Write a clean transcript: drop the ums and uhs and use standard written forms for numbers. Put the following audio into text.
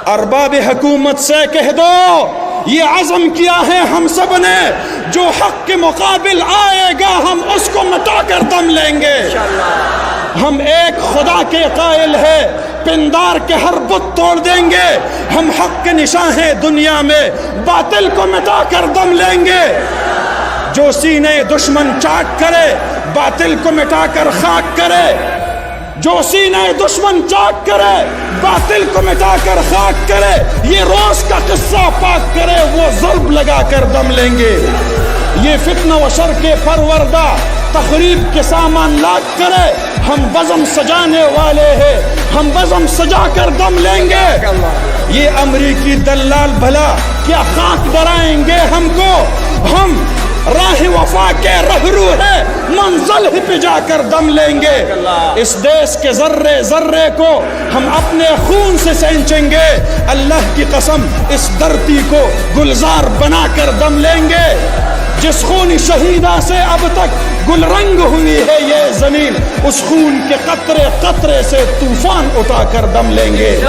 ارباب حکومت سے کہہ دو یہ عزم کیا ہے ہم سب نے، جو حق کے مقابل آئے گا ہم اس کو مٹا کر دم لیں گے۔ ہم ایک خدا کے قائل ہے، پندار کے ہر بت توڑ دیں گے۔ ہم حق کے نشاں ہیں دنیا میں، باطل کو مٹا کر دم لیں گے۔ جو سینے دشمن چاک کرے باطل کو مٹا کر خاک کرے، جو سینہ دشمن چاک کرے باطل کو مٹا کر خاک کرے، یہ روز کا قصہ پاک کرے وہ ضرب لگا کر دم لیں گے۔ یہ فتنہ و شر کے پروردہ تخریب کے سامان لاک کرے، ہم بزم سجانے والے ہیں، ہم بزم سجا کر دم لیں گے۔ یہ امریکی دلال بھلا کیا خاک ڈرائیں گے ہم کو، ہم راہ وفا کے رہرو ہے، منزل ہی پہ جا کر دم لیں گے۔ اس دیش کے ذرے ذرے کو ہم اپنے خون سے سینچیں گے، اللہ کی قسم اس دھرتی کو گلزار بنا کر دم لیں گے۔ جس خون شہیدہ سے اب تک گل رنگ ہوئی ہے یہ زمین، اس خون کے قطرے قطرے سے طوفان اٹھا کر دم لیں گے۔